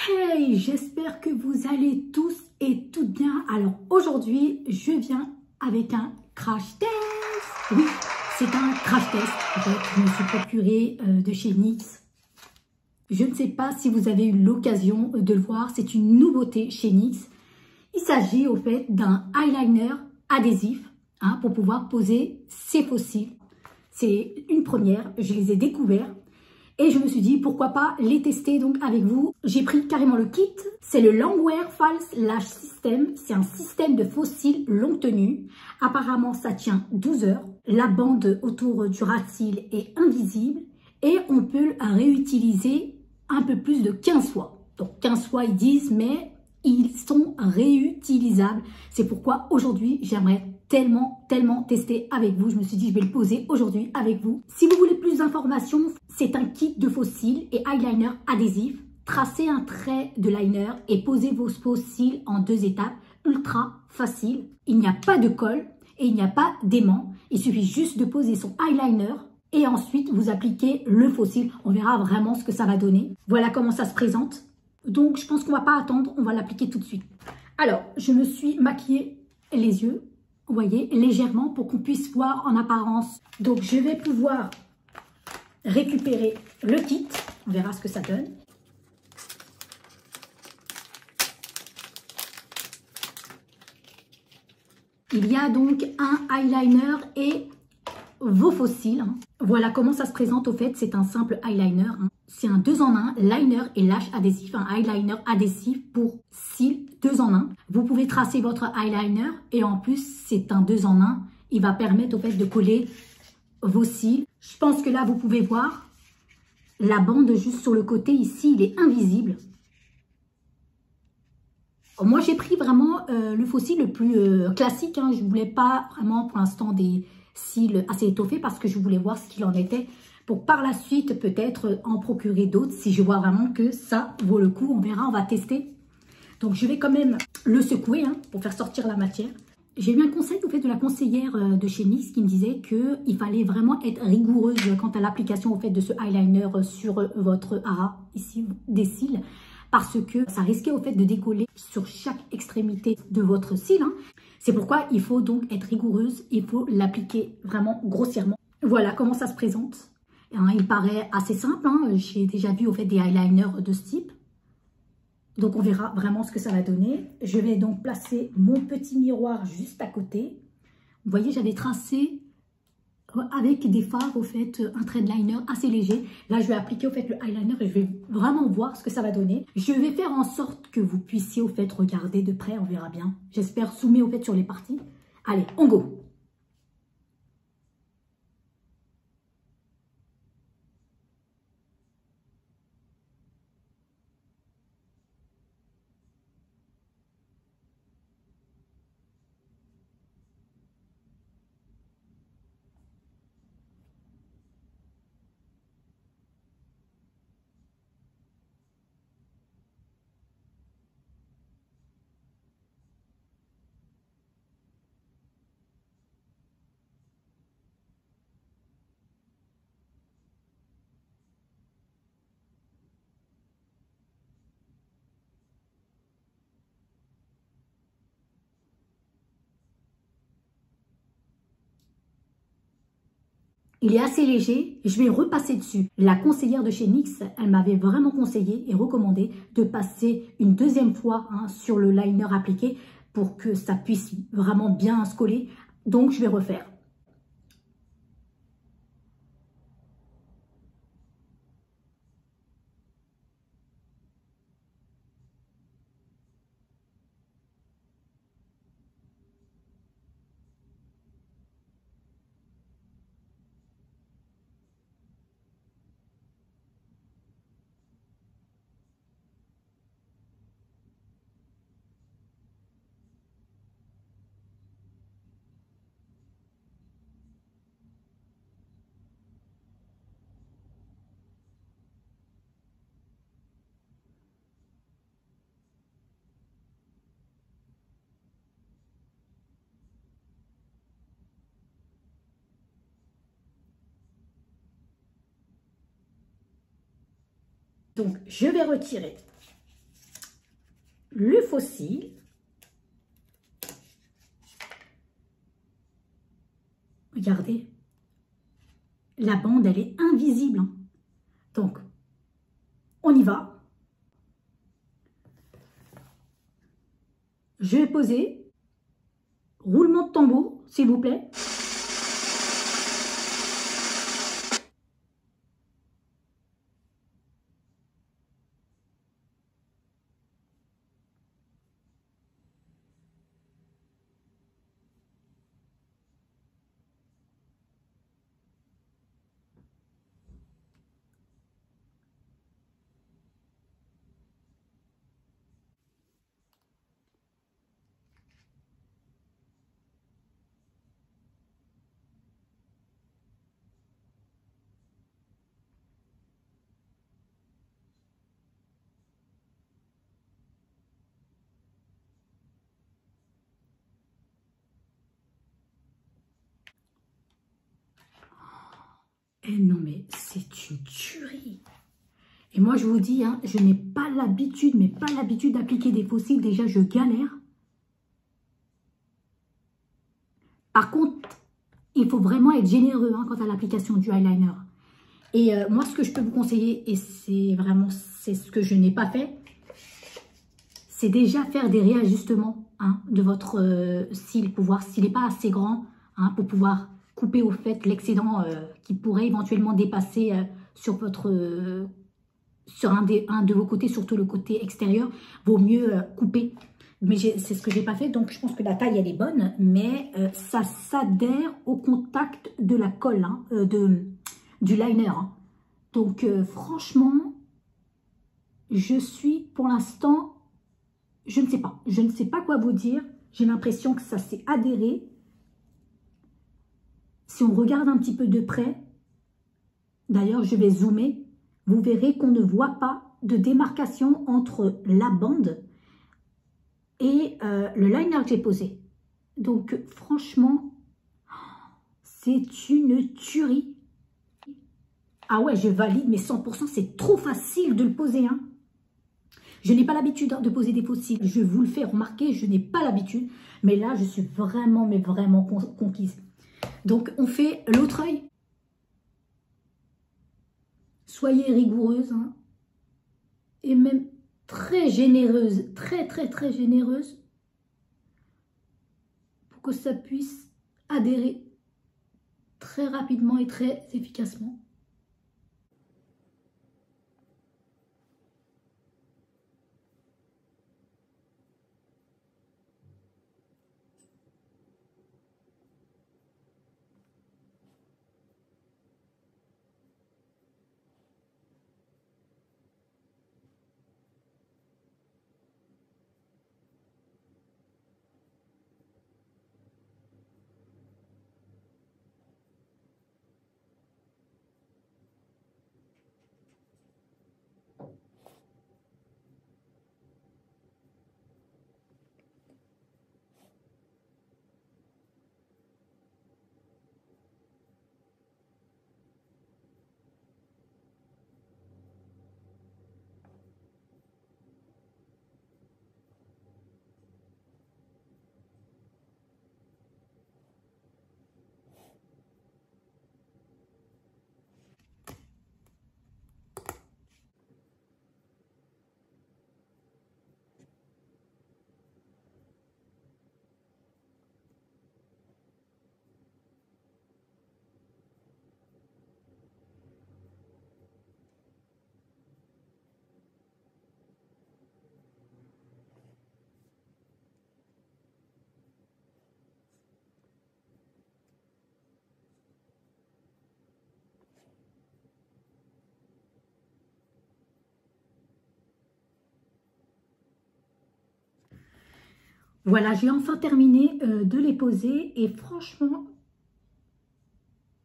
Hey, j'espère que vous allez tous et toutes bien. Alors aujourd'hui, je viens avec un crash test. Oui, c'est un crash test. En fait, je me suis procuré de chez NYX. Je ne sais pas si vous avez eu l'occasion de le voir. C'est une nouveauté chez NYX. Il s'agit au fait d'un eyeliner adhésif pour pouvoir poser ses faux cils. C'est une première. Je les ai découverts. Et je me suis dit, pourquoi pas les tester donc avec vous. J'ai pris carrément le kit. C'est le Longwear False Lash System. C'est un système de faux cils longue tenue. Apparemment, ça tient 12 heures. La bande autour du ras-cils est invisible. Et on peut le réutiliser un peu plus de 15 fois. Donc 15 fois, ils disent, mais ils sont réutilisables. C'est pourquoi aujourd'hui, j'aimerais tellement tester avec vous. Je me suis dit, je vais le poser aujourd'hui avec vous. Si vous voulez plus d'informations, c'est un kit de faux cils et eyeliner adhésif. Tracez un trait de liner et posez vos faux cils en 2 étapes. Ultra facile. Il n'y a pas de colle et il n'y a pas d'aimant. Il suffit juste de poser son eyeliner et ensuite vous appliquez le faux cil. On verra vraiment ce que ça va donner. Voilà comment ça se présente. Donc je pense qu'on ne va pas attendre, on va l'appliquer tout de suite. Alors, je me suis maquillée les yeux. Vous voyez, légèrement pour qu'on puisse voir en apparence. Donc, je vais pouvoir récupérer le kit. On verra ce que ça donne. Il y a donc un eyeliner et vos faux cils. Voilà comment ça se présente au fait. C'est un simple eyeliner. C'est un 2 en 1, liner et lash adhésif. Un eyeliner adhésif pour cils 2 en 1. Vous pouvez tracer votre eyeliner et en plus, c'est un 2 en 1. Il va permettre au fait de coller vos cils. Je pense que là, vous pouvez voir la bande juste sur le côté ici, il est invisible. Moi, j'ai pris vraiment le faux cil le plus classique. Je ne voulais pas vraiment pour l'instant des cils assez étoffés parce que je voulais voir ce qu'il en était. Pour par la suite, peut-être en procurer d'autres si je vois vraiment que ça vaut le coup. On verra, on va tester. Donc, je vais quand même le secouer pour faire sortir la matière. J'ai eu un conseil au fait de la conseillère de chez NYX qui me disait qu'il fallait vraiment être rigoureuse quant à l'application au fait de ce eyeliner sur votre ras ici des cils parce que ça risquait au fait de décoller sur chaque extrémité de votre cil. C'est pourquoi il faut donc être rigoureuse, il faut l'appliquer vraiment grossièrement. Voilà comment ça se présente. Il paraît assez simple, j'ai déjà vu au fait des eyeliners de ce type. Donc on verra vraiment ce que ça va donner. Je vais donc placer mon petit miroir juste à côté. Vous voyez, j'avais tracé avec des fards au fait un trait de liner assez léger. Là, je vais appliquer au fait le eyeliner et je vais vraiment voir ce que ça va donner. Je vais faire en sorte que vous puissiez au fait regarder de près, on verra bien. J'espère zoomer au fait sur les parties. Allez, on go! Il est assez léger, je vais repasser dessus. La conseillère de chez NYX, elle m'avait vraiment conseillé et recommandé de passer une deuxième fois sur le liner appliqué pour que ça puisse vraiment bien se coller. Donc, je vais refaire. Donc, je vais retirer le faux cil. Regardez, la bande, elle est invisible. Hein. Donc, on y va. Je vais poser. Roulement de tambour, s'il vous plaît. Eh non, mais c'est une tuerie. Et moi, je vous dis, hein, je n'ai pas l'habitude, mais pas l'habitude d'appliquer des faux cils. Déjà, je galère. Par contre, il faut vraiment être généreux hein, quant à l'application du eyeliner. Et moi, ce que je peux vous conseiller, et c'est vraiment ce que je n'ai pas fait, c'est déjà faire des réajustements hein, de votre cil pour voir s'il n'est pas assez grand, hein, pour pouvoir couper au fait l'excédent qui pourrait éventuellement dépasser sur votre sur un de vos côtés, surtout le côté extérieur. Vaut mieux couper. Mais c'est ce que j'ai pas fait, donc je pense que la taille elle est bonne, mais ça s'adhère au contact de la colle, hein, du liner. Hein. Donc franchement, je suis pour l'instant, je ne sais pas quoi vous dire. J'ai l'impression que ça s'est adhéré. Si on regarde un petit peu de près, d'ailleurs je vais zoomer, vous verrez qu'on ne voit pas de démarcation entre la bande et le liner que j'ai posé. Donc franchement, c'est une tuerie. Ah ouais, je valide, mais 100%, c'est trop facile de le poser. Hein. Je n'ai pas l'habitude hein, de poser des faux cils. Je vous le fais remarquer, je n'ai pas l'habitude. Mais là, je suis vraiment, mais vraiment conquise. Donc, on fait l'autre œil. Soyez rigoureuse. Hein, et même très généreuse. Très, très, très généreuse. Pour que ça puisse adhérer très rapidement et très efficacement. Voilà, j'ai enfin terminé de les poser et franchement,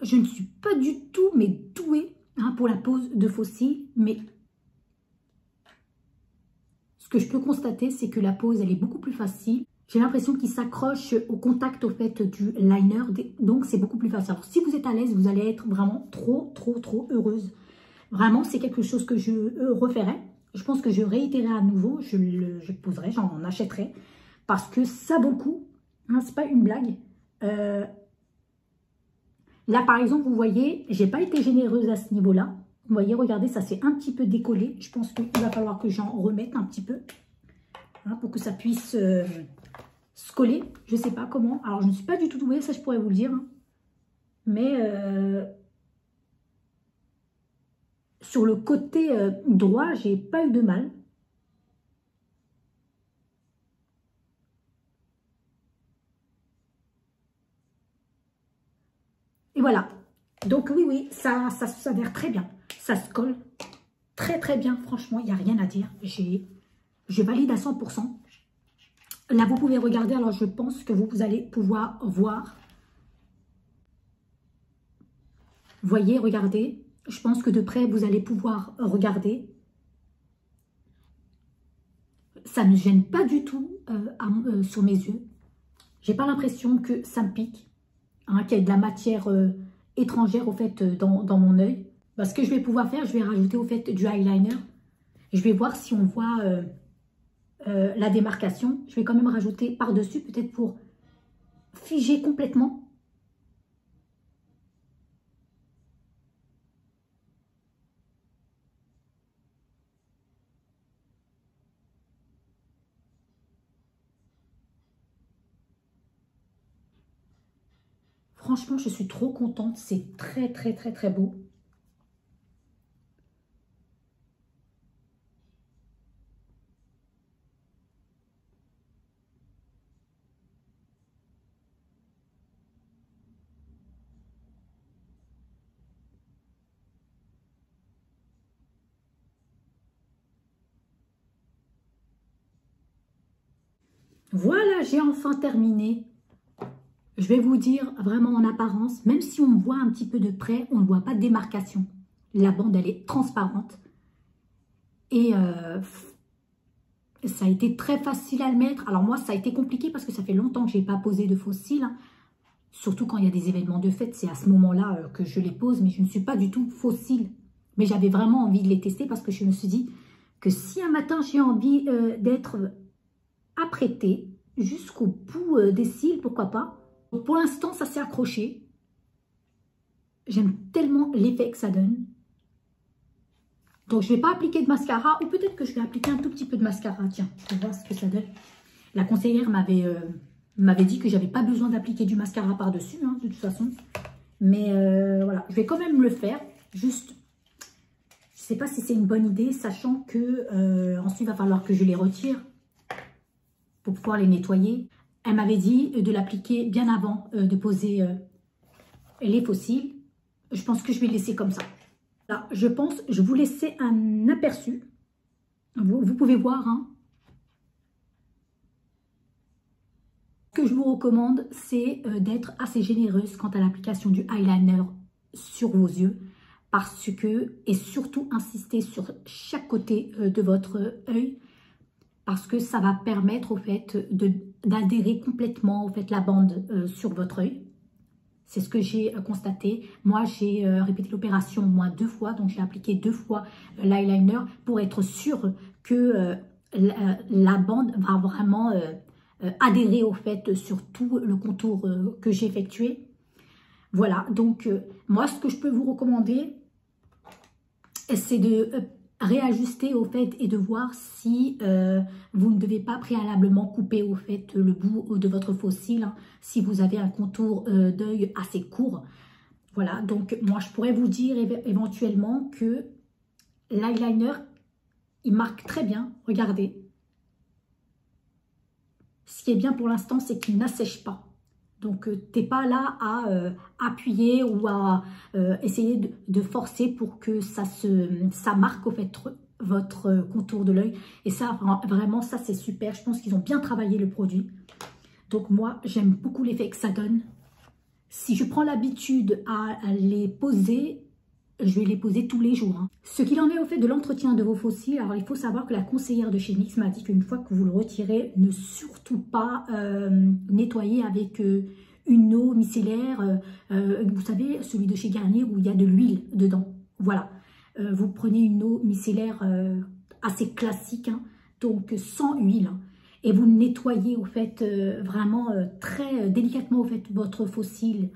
je ne suis pas du tout douée hein, pour la pose de faux cils, mais ce que je peux constater, c'est que la pose, elle est beaucoup plus facile. J'ai l'impression qu'il s'accroche au contact au fait du liner, donc c'est beaucoup plus facile. Alors, si vous êtes à l'aise, vous allez être vraiment trop heureuse. Vraiment, c'est quelque chose que je referai. je pense que je réitérerai à nouveau, je poserai, j'en achèterai, parce que ça vaut le coup, hein, c'est pas une blague. Là, par exemple, vous voyez, j'ai pas été généreuse à ce niveau-là. Vous voyez, regardez, ça s'est un petit peu décollé. Je pense qu'il va falloir que j'en remette un petit peu, hein, pour que ça puisse se coller. Je sais pas comment. Alors, je ne suis pas du tout douée, ça je pourrais vous le dire, hein. Mais sur le côté droit, j'ai pas eu de mal. Et voilà. Donc oui, ça s'avère très bien. Ça se colle très très bien. Franchement, il n'y a rien à dire. Je valide à 100%. Là, vous pouvez regarder. Alors, je pense que vous allez pouvoir voir. Voyez, regardez. Je pense que de près, vous allez pouvoir regarder. Ça ne gêne pas du tout sur mes yeux. J'ai pas l'impression que ça me pique, hein, qu'il y ait de la matière étrangère au fait dans mon œil. Ce que je vais pouvoir faire, je vais rajouter au fait du eyeliner. Je vais voir si on voit la démarcation. Je vais quand même rajouter par-dessus, peut-être pour figer complètement. Franchement, je suis trop contente. C'est très, très, très, très beau. Voilà, j'ai enfin terminé. Je vais vous dire vraiment en apparence, même si on voit un petit peu de près, on ne voit pas de démarcation. La bande, elle est transparente. Et ça a été très facile à le mettre. Alors moi, ça a été compliqué parce que ça fait longtemps que je n'ai pas posé de faux cils, hein. Surtout quand il y a des événements de fête, c'est à ce moment-là que je les pose. Mais je ne suis pas du tout faux cils. Mais j'avais vraiment envie de les tester parce que je me suis dit que si un matin, j'ai envie d'être apprêtée jusqu'au bout des cils, pourquoi pas. Donc pour l'instant, ça s'est accroché. J'aime tellement l'effet que ça donne. Donc, je ne vais pas appliquer de mascara. Ou peut-être que je vais appliquer un tout petit peu de mascara. Tiens, on va voir ce que ça donne. La conseillère m'avait dit que j'avais pas besoin d'appliquer du mascara par-dessus, hein, de toute façon. Mais voilà, je vais quand même le faire. Juste, je ne sais pas si c'est une bonne idée, sachant que ensuite, il va falloir que je les retire pour pouvoir les nettoyer. Elle m'avait dit de l'appliquer bien avant de poser les faux cils. Je pense que je vais le laisser comme ça. Là, je pense, je vous laisser un aperçu. Vous pouvez voir, hein. Ce que je vous recommande, c'est d'être assez généreuse quant à l'application du eyeliner sur vos yeux. Parce que, et surtout insister sur chaque côté de votre œil. Parce que ça va permettre au fait d'adhérer complètement au fait, la bande sur votre œil. C'est ce que j'ai constaté. Moi, j'ai répété l'opération au moins 2 fois. Donc, j'ai appliqué 2 fois l'eyeliner pour être sûre que la bande va vraiment adhérer au fait sur tout le contour que j'ai effectué. Voilà. Donc, moi, ce que je peux vous recommander, c'est de réajuster au fait et de voir si vous ne devez pas préalablement couper au fait le bout de votre faux cil, hein, si vous avez un contour d'œil assez court. Voilà, donc moi je pourrais vous dire éventuellement que l'eyeliner, il marque très bien, regardez. Ce qui est bien pour l'instant, c'est qu'il n'assèche pas. Donc, tu n'es pas là à appuyer ou à essayer de forcer pour que ça marque au fait votre contour de l'œil. Et ça, vraiment, ça c'est super. Je pense qu'ils ont bien travaillé le produit. Donc, moi, j'aime beaucoup l'effet que ça donne. Si je prends l'habitude à les poser, je vais les poser tous les jours, hein. Ce qu'il en est au fait de l'entretien de vos faux cils, alors il faut savoir que la conseillère de chez NYX m'a dit qu'une fois que vous le retirez, ne surtout pas nettoyer avec une eau micellaire, vous savez, celui de chez Garnier où il y a de l'huile dedans. Voilà, vous prenez une eau micellaire assez classique, hein, donc sans huile. Et vous nettoyez au fait vraiment très délicatement au fait votre faux cils.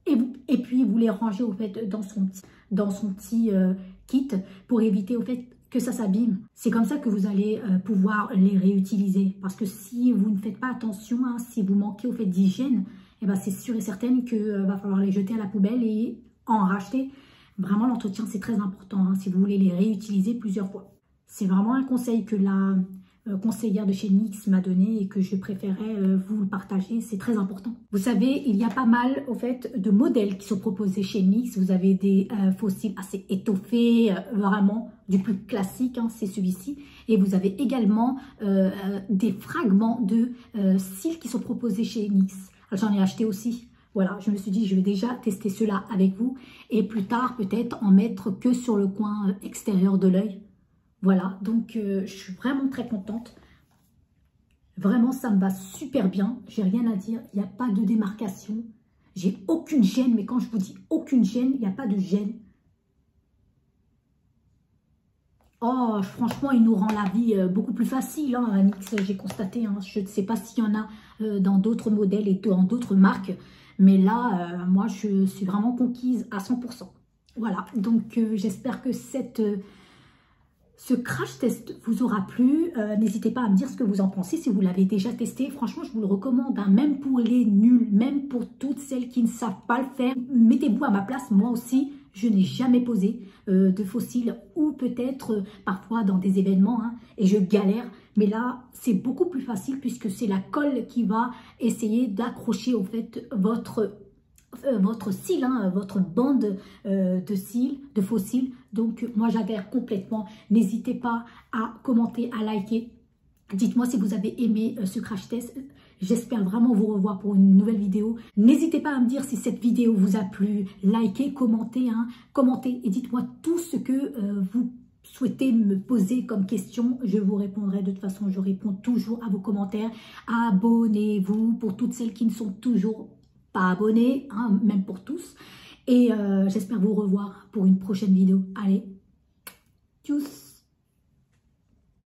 Et puis vous les rangez au fait dans son petit kit pour éviter au fait que ça s'abîme. C'est comme ça que vous allez pouvoir les réutiliser. Parce que si vous ne faites pas attention, hein, si vous manquez au fait d'hygiène, eh ben, c'est sûr et certain que va falloir les jeter à la poubelle et en racheter. Vraiment, l'entretien, c'est très important, hein, si vous voulez les réutiliser plusieurs fois. C'est vraiment un conseil que la conseillère de chez NYX m'a donné et que je préférais vous le partager. C'est très important. Vous savez, il y a pas mal au fait de modèles qui sont proposés chez NYX. Vous avez des faux cils assez étoffés, vraiment du plus classique, hein, c'est celui-ci. Et vous avez également des fragments de cils qui sont proposés chez NYX. J'en ai acheté aussi. Voilà, je me suis dit, je vais déjà tester cela avec vous et plus tard, peut-être en mettre que sur le coin extérieur de l'œil. Voilà, donc je suis vraiment très contente. Vraiment, ça me va super bien. J'ai rien à dire, il n'y a pas de démarcation. J'ai aucune gêne, mais quand je vous dis aucune gêne, il n'y a pas de gêne. Oh, franchement, il nous rend la vie beaucoup plus facile, hein, NYX, j'ai constaté. Hein. Je ne sais pas s'il y en a dans d'autres modèles et dans d'autres marques. Mais là, moi, je suis vraiment conquise à 100%. Voilà, donc j'espère que ce crash test vous aura plu. N'hésitez pas à me dire ce que vous en pensez si vous l'avez déjà testé. Franchement, je vous le recommande, hein, même pour les nuls, même pour toutes celles qui ne savent pas le faire. Mettez-vous à ma place, moi aussi. Je n'ai jamais posé de faux cils ou peut-être parfois dans des événements hein, et je galère. Mais là, c'est beaucoup plus facile puisque c'est la colle qui va essayer d'accrocher au fait votre cils, hein, votre bande de cils, de faux cils. Donc, moi, j'adhère complètement. N'hésitez pas à commenter, à liker. Dites-moi si vous avez aimé ce crash test. J'espère vraiment vous revoir pour une nouvelle vidéo. N'hésitez pas à me dire si cette vidéo vous a plu. Likez, commentez, hein, commentez et dites-moi tout ce que vous souhaitez me poser comme question. Je vous répondrai. De toute façon, je réponds toujours à vos commentaires. Abonnez-vous pour toutes celles qui ne sont toujours pas abonnées, hein, même pour tous. Et j'espère vous revoir pour une prochaine vidéo. Allez, tchuss!